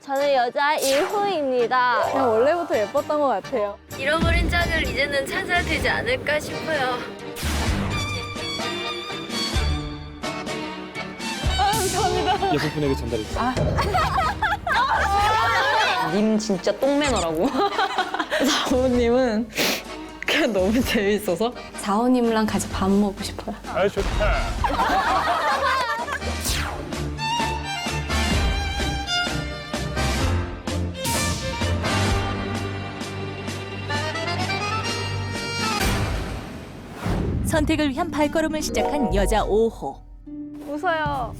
저는 여자 1호입니다. 그냥 원래부터 예뻤던 것 같아요. 잃어버린 짝을 이제는 찾아야 되지 않을까 싶어요. 여성분에게 전달했죠. 님 진짜 똥매너라고. 사모님은 그냥 너무 재밌어서 사모님이랑 같이 밥 먹고 싶어요. 아, 좋다. 선택을 위한 발걸음을 시작한 여자 5호. 웃어요.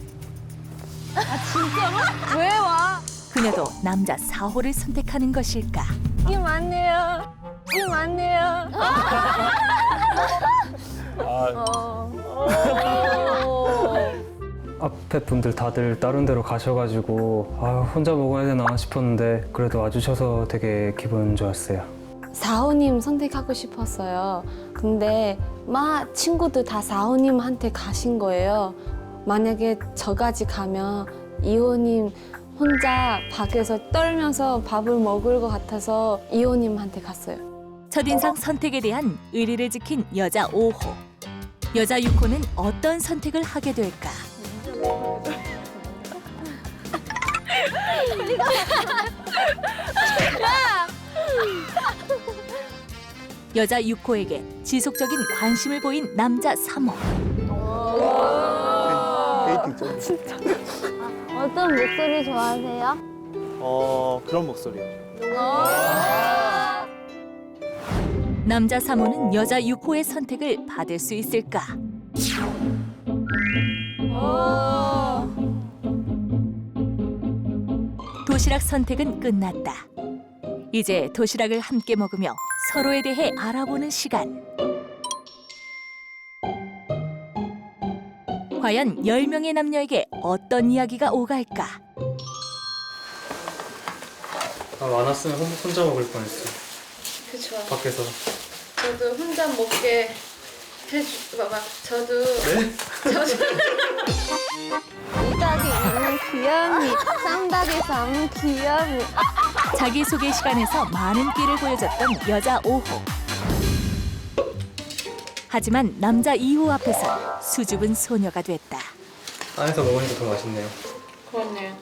아 진짜로? 왜 와? 그녀도 남자 4호를 선택하는 것일까? 이 맞네요. 이 맞네요. 아, 앞에 분들 다들 다른 데로 가셔가지고 혼자 먹어야 되나 싶었는데 그래도 와주셔서 되게 기분 좋았어요. 사호님 선택하고 싶었어요. 근데 막 친구들 다 사호님한테 가신 거예요. 만약에 저까지 가면 이호님 혼자 밖에서 떨면서 밥을 먹을 것 같아서 이호님한테 갔어요. 첫인상 선택에 대한 의리를 지킨 여자 5호. 여자 6호는 어떤 선택을 하게 될까? 여자 6호에게 지속적인 관심을 보인 남자 3호. 어떤 목소리 좋아하세요? 그런 목소리요. 남자 3호는 여자 6호의 선택을 받을 수 있을까? 도시락 선택은 끝났다. 이제 도시락을 함께 먹으며 서로에 대해 알아보는 시간. 과연 10명의 남녀에게 어떤 이야기가 오갈까? 많았으면 혼자 먹을 뻔했어요. 그쵸. 밖에서. 저도 혼자 먹게 해주. 봐봐. 저도. 네? 2더하기 2는 귀염이, 3더하기 3은 귀염이. 자기소개 시간에서 많은 끼를 보여줬던 여자 5호. 하지만 남자 2호 앞에서 수줍은 소녀가 됐다. 안에서 먹으니까 더 맛있네요. 그렇네요.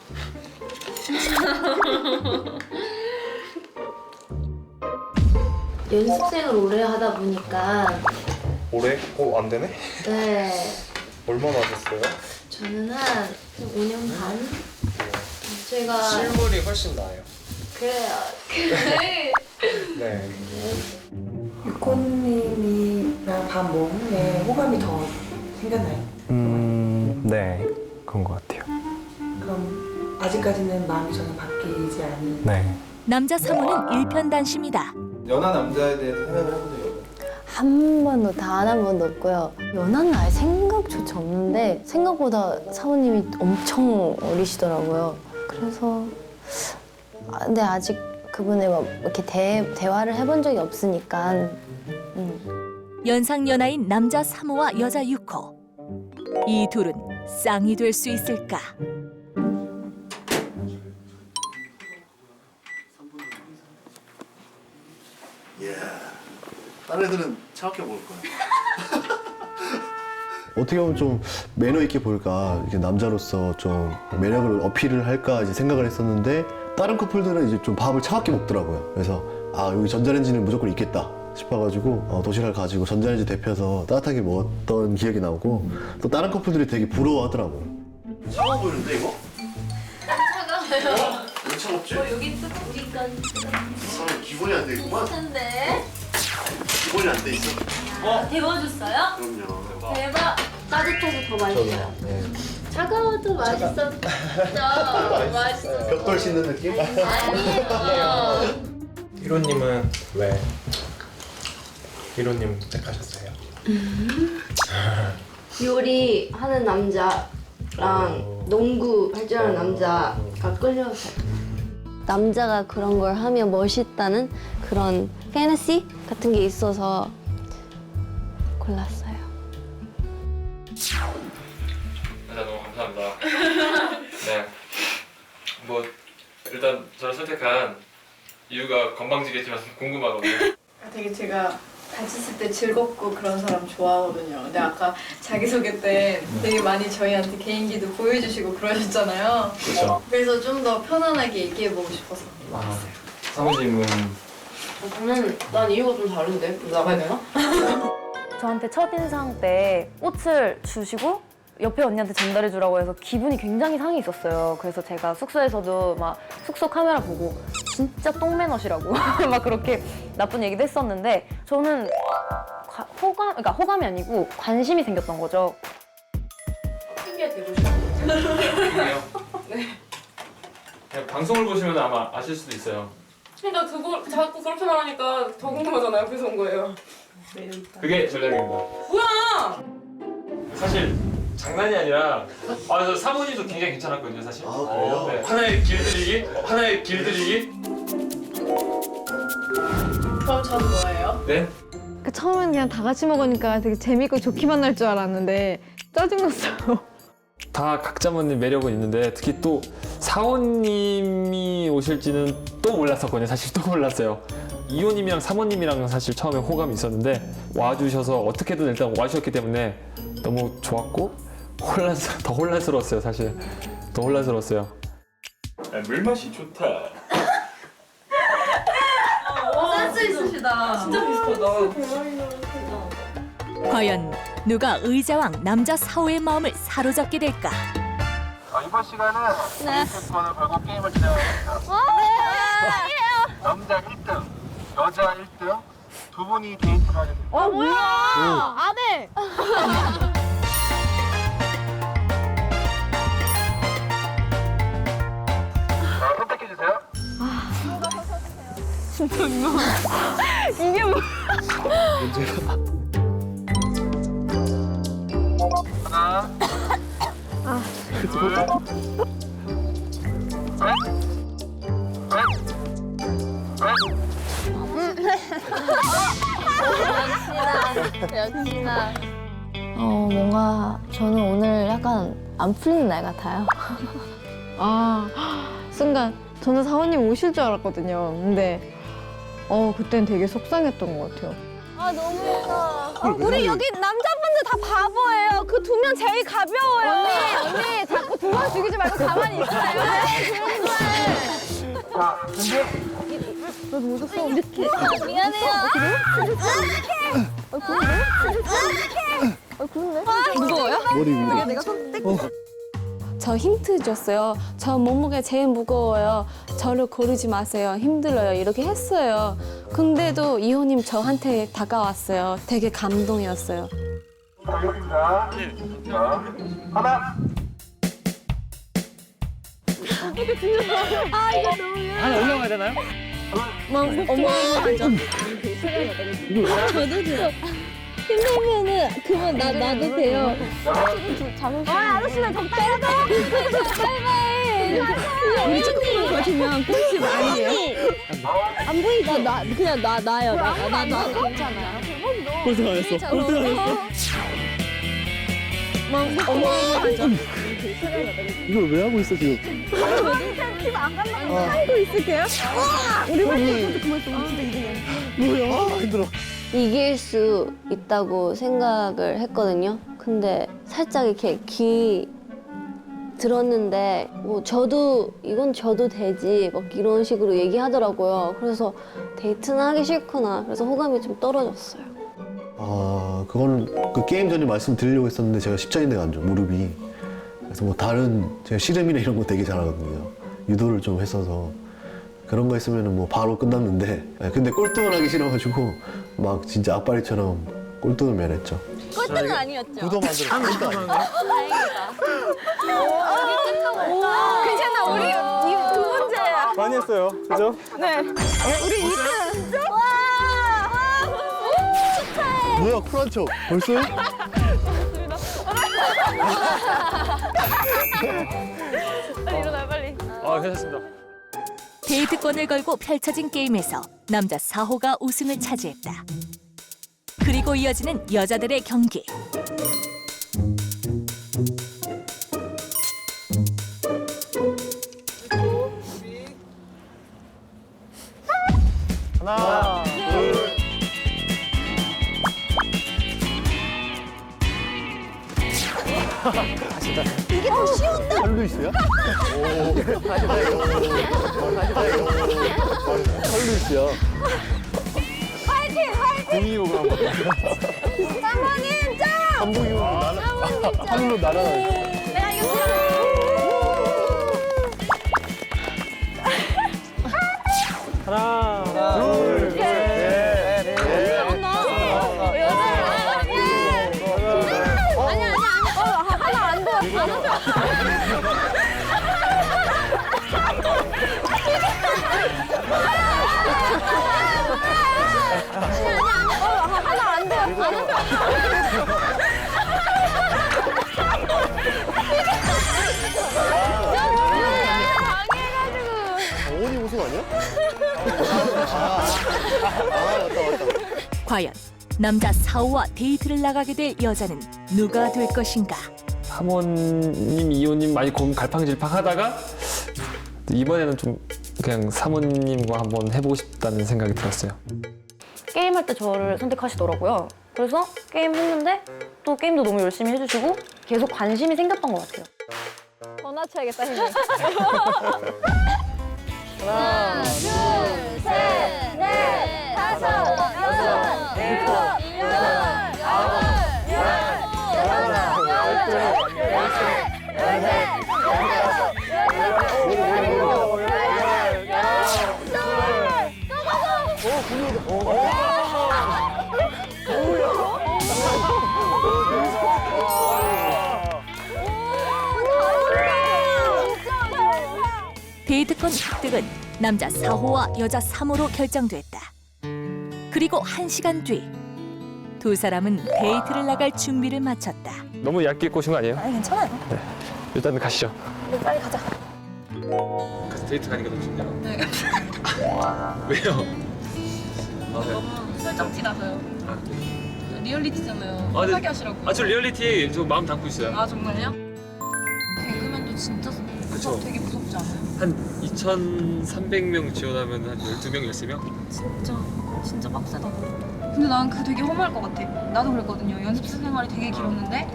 연습생을 오래 하다 보니까 올해? 안 되네? 네, 얼마나 하셨어요? 저는 한 5년 반? 제가 실물이 훨씬 나아요. 그래요. 네. 유코님이랑 밥 먹은 후에 호감이 더 생겼나요? 네. 그런 것 같아요. 그럼 아직까지는 마음이 전혀 바뀌지 않은 네. 남자 3호는 일편단심이다. 연하 남자에 대해서 생각을 해본 적이 없나요? 한 번도 단 한 번도 없고요. 연하는 아예 생각조차 없는데 생각보다 사모님이 엄청 어리시더라고요. 그래서 근데 아직 그분을 막 이렇게 대화를 해본 적이 없으니까 연상연하인 남자 3호와 여자 6호. 이 둘은 쌍이 될 수 있을까? 다른 애들은 차갑게 먹을 거야. 어떻게 보면 좀 매너 있게 보일까, 이렇게 남자로서 좀 매력을 어필을 할까 이제 생각을 했었는데 다른 커플들은 이제 좀 밥을 차갑게 먹더라고요. 그래서 여기 전자레인지는 무조건 있겠다 싶어가지고 도시락을 가지고 전자레인지 데펴서 따뜻하게 먹었던 기억이 나고 또 다른 커플들이 되게 부러워하더라고요. 차가워 보이는데 이거? 차가워요. 왜 차갑지? 여기 또 우리가 사람 기본이 안 돼 있구만. 텐데 기본이 안 돼 있어. 데워줬어요? 그럼요. 대박. 따뜻해서 더 맛있어요. 차가워도 맛있었죠. 맛있어. 벽돌 씻는 느낌? 아니에요. 1호님은 왜 1호님 택하셨어요? 요리하는 남자랑 농구 할 줄 아는 남자가 끌려서 남자가 그런 걸 하면 멋있다는 그런 패니시 같은 게 있어서 골랐어요. 너무 감사합니다. 네. 뭐 일단 저를 선택한 이유가 건방지겠지만 궁금하거든요. 되게 제가 같이 있을 때 즐겁고 그런 사람 좋아하거든요. 근데 아까 자기소개 때 되게 많이 저희한테 개인기도 보여주시고 그러셨잖아요. 그렇죠. 그래서 좀 더 편안하게 얘기해보고 싶어서 나왔어요. 사모님은 난 이유가 좀 다른데? 나가야 되나? 저한테 첫인상 때 꽃을 주시고 옆에 언니한테 전달해 주라고 해서 기분이 굉장히 상해 있었어요. 그래서 제가 숙소에서도 막 숙소 카메라 보고 진짜 똥매너시라고 막 그렇게 나쁜 얘기도 했었는데 저는 그러니까 호감이 아니고 관심이 생겼던 거죠. 핑계 대고 싶어. 궁금해요. 네. 방송을 보시면 아마 아실 수도 있어요. 그러니까 그걸 자꾸 그렇게 말하니까 더 궁금하잖아요. 그래서 온 거예요. 그게 전략입니다. 뭐야! 사실 장난이 아니라 저 사모님도 굉장히 괜찮았거든요, 사실. 아, 그래요? 네. 하나의 길들이기. 그럼 전 뭐예요? 네. 그 처음엔 그냥 다 같이 먹으니까 되게 재밌고 좋기만 할 줄 알았는데 짜증났어요. 다 각자만의 매력은 있는데 특히 또 사원님이 오실지는 또 몰랐었거든요. 사실 또 몰랐어요. 이호님이랑 사모님이랑 사실 처음에 호감이 있었는데 와주셔서 어떻게든 일단 와주셨기 때문에 너무 좋았고 더 혼란스러웠어요. 사실 더 혼란스러웠어요. 물맛이 좋다. 센스 있으시다. 진짜 비슷하다. 과연 누가 의자왕 남자 사호의 마음을 사로잡게 될까? 이번 시간은 데이트권을 걸고 게임을 진행하겠습니다. 남자 1등, 여자 1등 두 분이 데이트를 하게 됩니다. 자, 선택해주세요. 하나, 둘, 뭔가 저는 오늘 약간 안 풀리는 날 같아요. 순간 저는 사원님 오실 줄 알았거든요. 근데 그땐 되게 속상했던 것 같아요. 우리 여기 남자분들 다 바보예요. 그 두 명 제일 가벼워요. 언니 자꾸 두 번 죽이지 말고 가만히 있어요. 자, 준비. 미안해요. 무서워요? 머리 위로. 저 힌트 줬어요. 저 몸무게 제일 무거워요. 저를 고르지 마세요. 힘들어요. 이렇게 했어요. 근데도 이호님 저한테 다가왔어요. 되게 감동이었어요. 알겠습니다. 자, 하나. 올라가야 되나요? 힘들면은 그만 나도 돼요. 아저씨는 좀 빼고. 우리 친구들 같으면 꿀팁 아니에요? 안 보이죠? 그냥 나요. 나 괜찮아요. 꼴등 안 했어. 꼴등 안 했어. 이걸 왜 하고 있어 지금? 하고 있을게요? 뭐야? 힘들어. 이길 수 있다고 생각을 했거든요. 근데 살짝 이렇게 귀 들었는데 이건 저도 되지 막 이런 식으로 얘기하더라고요. 그래서 데이트는 하기 싫구나. 그래서 호감이 좀 떨어졌어요. 그건 그 게임 전에 말씀드리려고 했었는데 제가 십자인대가 안 좋아, 무릎이. 그래서 뭐 다른 제가 씨름이나 이런 거 되게 잘하거든요. 유도를 좀 했어서 그런 거 했으면 뭐 바로 끝났는데 근데 꼴등을 하기 싫어가지고 막 진짜 앞발이처럼 꼴등을 면했죠. 꼴등은 아니었죠? 구도 만들어. 괜찮아. 우리 두 번째야. 많이 했어요. 그죠? 네. 우리 2등. 와! 축하해. 뭐야 쿨한 척 벌써? 빨리 일어나 빨리. 괜찮습니다. 데이트권을 걸고 펼쳐진 게임에서 남자 4호가 우승을 차지했다. 그리고 이어지는 여자들의 경기. 하나, 둘. 이게 더 쉬운데? 컬루이스야? 컬루이스야. 화이팅! 화이팅! 공이욕을 한 번. 사모님 짱! 한국이욕으로 하늘로 날아가. 내가 이거 하나, 둘, 셋, 넷. 하나 안 돼. 하나 안 돼. 어머니 우승 아니야? 과연 남자 4호와 데이트를 나가게 될 여자는 누가 될 것인가? 사모님, 이호님 많이 갈팡질팡하다가 이번에는 좀 그냥 사모님과 한번 해보고 싶다는 생각이 들었어요. 게임할 때 저를 선택하시더라고요. 그래서 게임 했는데 또 게임도 너무 열심히 해주시고 계속 관심이 생겼던 것 같아요. 전화 쳐야겠다. 하나, 둘, 셋, 넷, 다섯, 여섯, 일곱, 여덟, 아홉, 열, 열하나, 열둘, 열셋, 열넷, 열다섯, 열여섯, 열일곱, 데이트권 획득은 남자 4호와 여자 3호로 결정됐다. 그리고 1시간 뒤 두 사람은 데이트를 나갈 준비를 마쳤다. 너무 얇게 꼬신 거 아니에요? 아니 괜찮아요. 일단 가시죠. 빨리 가자. 같이 데이트 가니까 너무 좋네요. 네. 왜요? 설정 티나서요. 리얼리티잖아요. 아, 네. 편하게 하시라고. 저 리얼리티 저 마음 담고 있어요. 아 정말요? 개그맨도 진짜 그쵸. 되게 무섭지 않아요? 한 2,300명 지원하면 한 12명, 13명? 진짜 빡세다. 근데 난 그거 되게 허무할 것 같아. 나도 그랬거든요. 연습생 생활이 되게 길었는데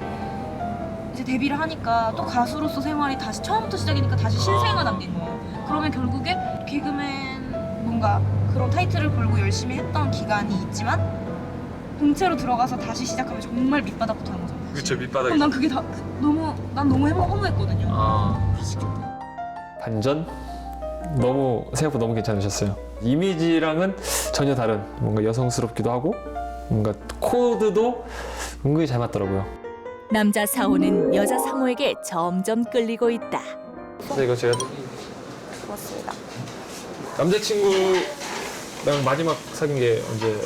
이제 데뷔를 하니까 또 가수로서 생활이 다시 처음부터 시작이니까 다시 신생아 남긴 거예요. 그러면 결국에 개그맨 뭔가 그런 타이틀을 걸고 열심히 했던 기간이 있지만 공채로 들어가서 다시 시작하면 정말 밑바닥부터 하는 거잖아요. 그쵸, 밑바닥이. 난 그게 다 난 너무 허무했거든요. 아, 그렇겠다. 반전? 생각보다 너무 괜찮으셨어요. 이미지랑은 전혀 다른 뭔가 여성스럽기도 하고 뭔가 코드도 은근히 잘 맞더라고요. 남자 4호는 여자 3호에게 점점 끌리고 있다. 그래서 이거 제가 고맙습니다. 남자친구랑 마지막 사귄 게 언제?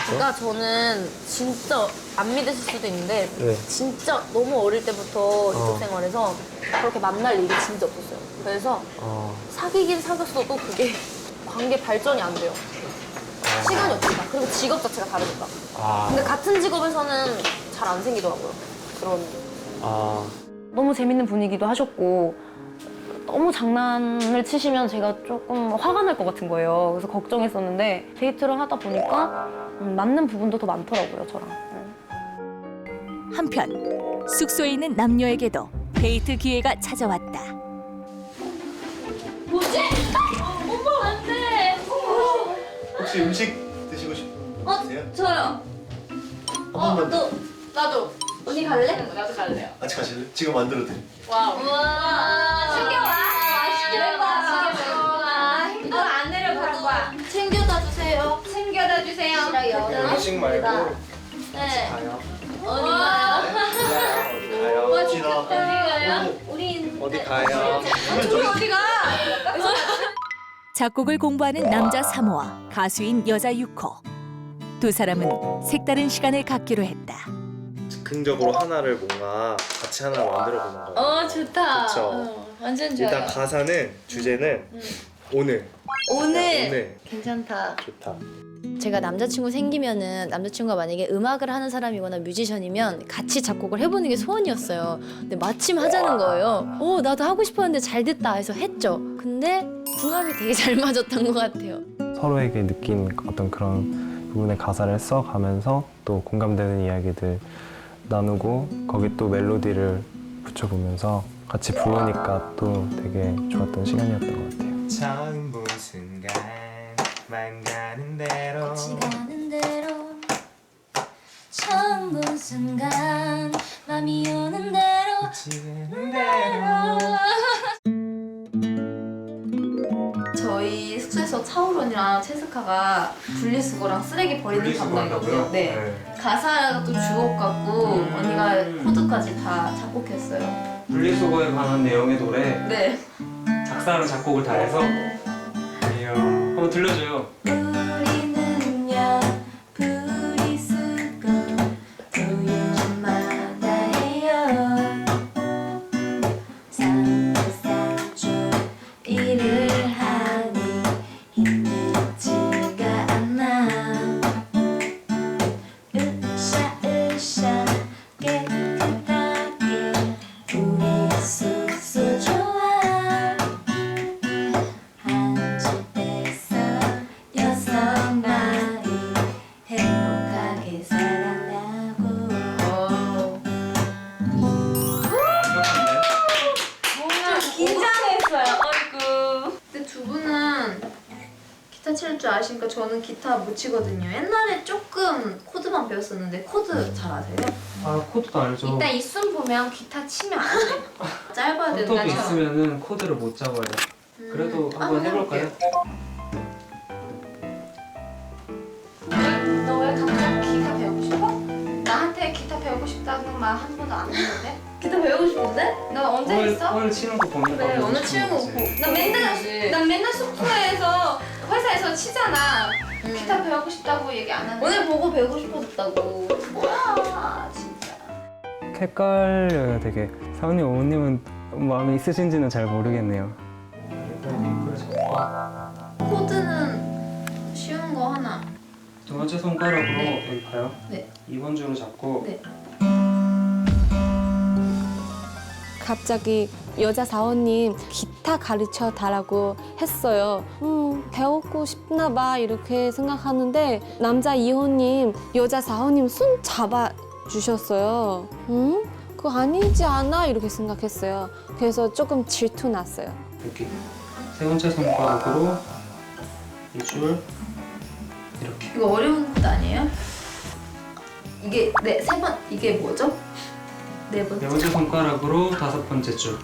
그러니까 저는 진짜 안 믿으실 수도 있는데 네. 진짜 너무 어릴 때부터 이쪽 생활에서 그렇게 만날 일이 진짜 없었어요. 그래서 사귀긴 사귀었어도 그게 관계 발전이 안 돼요. 시간이 없으니까. 그리고 직업 자체가 다르니까. 근데 같은 직업에서는 잘 안 생기더라고요. 그런. 너무 재밌는 분위기도 하셨고 너무 장난을 치시면 제가 조금 화가 날 것 같은 거예요. 그래서 걱정했었는데 데이트를 하다 보니까 맞는 부분도 더 많더라고요, 저랑. 한편 숙소에 있는 남녀에게도 데이트 기회가 찾아왔다. 뭐지? 엄마 안 돼. 혹시 음식 드시고 싶으세요? 저요. 번만 더. 나도. 언니 갈래? 나도 갈래요. 같이 가실래? 지금 만들어 드릴게요. 우와. 챙겨와. 챙겨와. 이거 안 내려갈 거야. 챙겨다 주세요. 챙겨다 주세요. 싫어요. 음식 말고 네. 가요. 어디 가요? 어디 가요? 와, 진짜 어디 가요? 우린 어디 가요? 우리 어디 가? 작곡을 공부하는 남자 3호와 가수인 여자 6호. 두 사람은 색다른 시간을 갖기로 했다. 즉흥적으로 하나를 뭔가 같이 하나 만들어 보는 거예요. 좋다. 그쵸. 완전 좋아요. 일단 가사는 주제는 오늘. 오늘. 괜찮다. 좋다. 제가 남자친구 생기면은 남자친구가 만약에 음악을 하는 사람이거나 뮤지션이면 같이 작곡을 해보는 게 소원이었어요. 근데 마침 하자는 거예요. 나도 하고 싶었는데 잘 됐다 해서 했죠. 근데 궁합이 되게 잘 맞았던 것 같아요. 서로에게 느낀 어떤 그런 부분의 가사를 써가면서 또 공감되는 이야기들 나누고 거기 또 멜로디를 붙여보면서 같이 부르니까 또 되게 좋았던 시간이었던 것 같아요. 처음 본 순간 맘 가는 대로 처음 본 순간 맘이 오는 대로 지는 대로. 저희 숙소에서 차오론이랑 채스카가 분리수거랑 쓰레기 버리는 담당이거든요. 네. 가사도 주옥 같고 언니가 코드까지 다 작곡했어요. 분리수거에 관한 내용의 노래 네. 작사랑 작곡을 다 해서 이야. 한번 들려줘요. 우리는요 분리수거 토요일마다 해요. 산뜻산뜻 일을 하니 힘들지가 않아. 으쌰으쌰 깨끗하게 우리 숙소 좋아. 한 집에서 6마리 행복하게 살아가고. 뭔가 긴장했어요. 아이고. 근데 두 분은 기타 칠 줄 아시니까 저는 기타 못 치거든요. 옛날에 조금 코드만 배웠었는데 코드 잘 아세요? 아 코드도 알죠. 이따 이순 보면 기타 치면 안 돼. 짧아야 손톱이 된다. 있으면은 코드를 못 잡아요. 그래도 한번 해볼까요? 너 왜 갑자기 기타 배우고 싶어? 나한테 기타 배우고 싶다는 말 한 번도 안 했는데? 기타 배우고 싶은데? 나 언제 했어? 오늘 치는 거 보니까 그래 오늘 치는 거 보고 난 맨날 숙소에서 회사에서 치잖아. 기타 배우고 싶다고 얘기 안 하는데 오늘 보고 배우고 싶어졌다고. 뭐야 진짜. 헷갈려요 되게. 사원님, 오우님은 마음이 있으신지는 잘 모르겠네요. 코드는 쉬운 거 하나. 두 번째 손가락으로 네. 여기 봐요. 네. 2번 줄을 잡고 네. 갑자기 여자 사원님 기타 가르쳐 달라고 했어요. 배우고 싶나 봐 이렇게 생각하는데 남자 2호님 여자 4호님 손 잡아 주셨어요. 그거 아니지 않아? 이렇게 생각했어요. 그래서 조금 질투 났어요. 여기 세 번째 손가락으로 이 줄 이렇게. 이거 어려운 코드 아니에요? 이게 이게 뭐죠? 네 번째. 네 번째 손가락으로 다섯 번째 줄.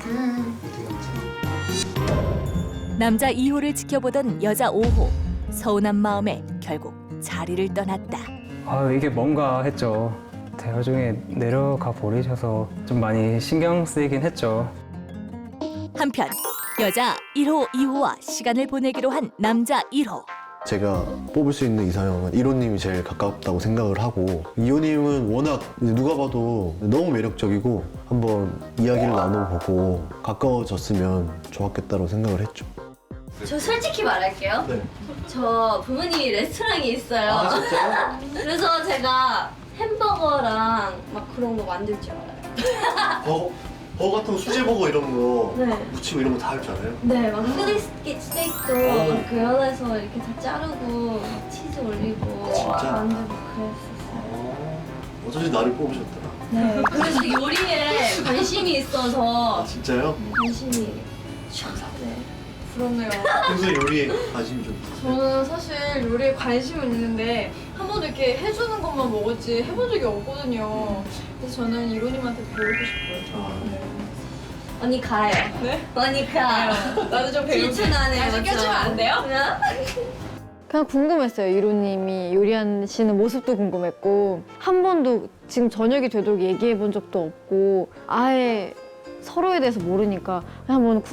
남자 2호를 지켜보던 여자 5호. 서운한 마음에 결국 자리를 떠났다. 아 이게 뭔가 했죠. 대화 중에 내려가 버리셔서 좀 많이 신경 쓰이긴 했죠. 한편 여자 1호, 2호와 시간을 보내기로 한 남자 1호. 제가 뽑을 수 있는 이상형은 1호님이 제일 가깝다고 생각을 하고 2호님은 워낙 누가 봐도 너무 매력적이고 한번 이야기를 나눠보고 가까워졌으면 좋았겠다고 생각을 했죠. 저 솔직히 말할게요. 네. 저 부모님이 레스토랑이 있어요. 아, 진짜요? 그래서 제가 햄버거랑 막 그런 거 만들 줄 알아요. 버거 같은 거 수제버거 이런 거 네. 무치고 이런 거 다 할 줄 알아요? 네, 막 스테이크도 그려서 이렇게 다 자르고 치즈 올리고 진짜? 만들고 그랬었어요. 어쩐지 나를 뽑으셨더라. 네, 그래서 요리에 관심이 있어서 아 진짜요? 관심이 네, 부럽네요. 평소에 요리에 관심이 좀 있으세요? 저는 사실 요리에 관심은 있는데 한 번도 이렇게 해주는 것만 먹었지 해본 적이 없거든요. 그래서 저는 이로님한테 배우고 싶어요. 언니 가요. 네? 언니 가. 나도 좀 배우고 질투 나네요. 아직 껴주면 안 돼요? 그냥 궁금했어요. 이로님이 요리하시는 모습도 궁금했고 한 번도 지금 저녁이 되도록 얘기해 본 적도 없고 아예 서로에 대해서 모르니까 그냥 한번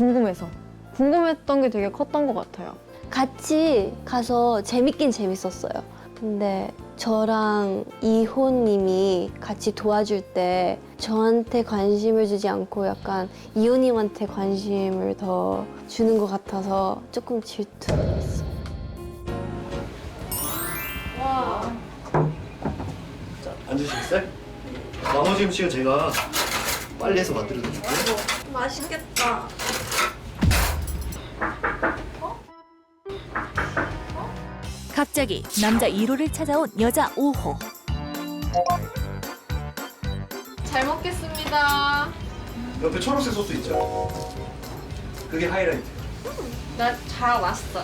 궁금했던 게 되게 컸던 것 같아요. 같이 가서 재밌긴 재밌었어요. 근데 저랑 이호님이 같이 도와줄 때 저한테 관심을 주지 않고 약간 이호님한테 관심을 더 주는 것 같아서 조금 질투했어요. 와. 앉으시겠어요? 나머지 음식은 제가 빨리 해서 만들어 드릴게요. 맛있겠다. 갑자기 남자 1호를 찾아온 여자 5호. 잘 먹겠습니다. 옆에 초록색 소스 있죠? 그게 하이라이트. 나 잘 왔어.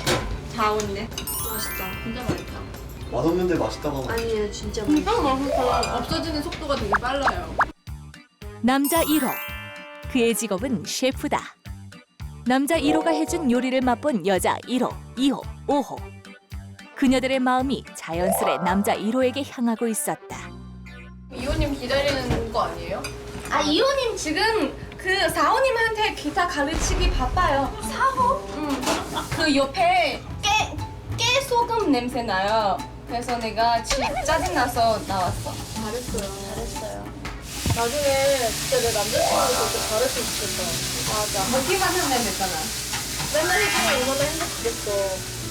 잘 온네. 맛있다. 진짜 맛있다. 맛없는데 맛있다고 하면 아니에요, 진짜 맛있어. 없어지는 속도가 되게 빨라요. 남자 1호. 그의 직업은 셰프다. 남자 1호가 해준 요리를 맛본 여자 1호, 2호, 5호. 그녀들의 마음이 자연스레 남자 1호에게 향하고 있었다. 이호님 기다리는 거 아니에요? 아, 이호님 지금 그 4호님한테 기타 가르치기 바빠요. 4호? 그 옆에 깨소금 냄새 나요. 그래서 내가 짜증나서 나왔어. 잘했어요. 나중에 진짜 내 남자친구도 그렇게 잘했으면 좋겠다. 맞아. 먹기만 하면 됐잖아. 맨날 해주면 얼마나 행복하겠어.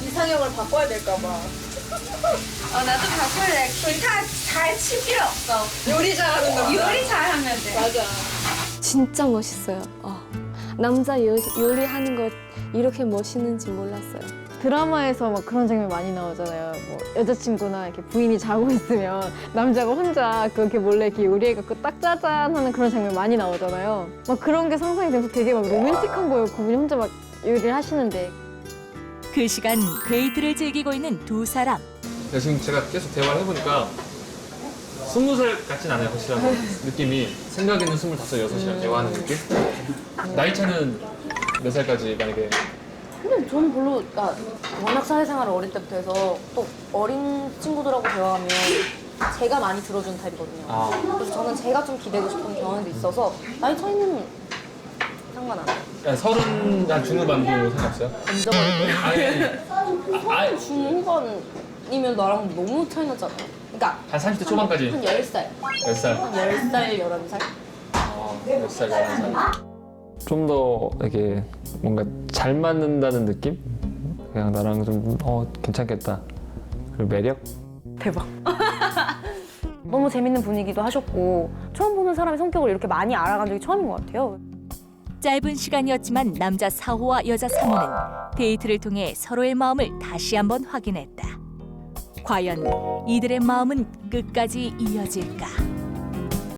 이상형을 바꿔야 될까봐. 나도 바꿀래. 기타 잘 칠 필요 없어. 요리 잘하는 남자. 요리 잘하면 돼. 맞아. 진짜 멋있어요. 남자 요리하는 거 이렇게 멋있는지 몰랐어요. 드라마에서 막 그런 장면 많이 나오잖아요. 뭐 여자친구나 이렇게 부인이 자고 있으면 남자가 혼자 그렇게 몰래 이렇게 요리해갖고 딱 짜잔 하는 그런 장면 많이 나오잖아요. 막 그런 게 상상이 돼서 되게 막 로맨틱한 거예요. 그분이 혼자 막 요리를 하시는데. 그 시간 데이트를 즐기고 있는 두 사람. 지금 제가 계속 대화를 해보니까 20살 같진 않아요, 확실하게. 느낌이 생각에는 25, 6이랑 대화하는 느낌? 나이 차는 몇 살까지 만약에 근데 저는 별로, 그러니까 워낙 사회생활을 어릴 때부터 해서 또 어린 친구들하고 대화하면 제가 많이 들어주는 타입이거든요. 그래서 저는 제가 좀 기대고 싶은 경향도 있어서 나이 차이는 상관 안 해요. 한 30한 중후반도 상관없어요? 인정할게요. 중후반이면 나랑 너무 차이 나잖아요. 그러니까 한 30대 초반까지? 한 10살. 10살? 한 10살, 11살? 10살, 11살. 좀 더 이렇게 뭔가 잘 맞는다는 느낌? 그냥 나랑 좀 괜찮겠다. 그리고 매력? 대박. 너무 재밌는 분위기도 하셨고 처음 보는 사람의 성격을 이렇게 많이 알아간 적이 처음인 것 같아요. 짧은 시간이었지만 남자 4호와 여자 3호는 데이트를 통해 서로의 마음을 다시 한번 확인했다. 과연 이들의 마음은 끝까지 이어질까?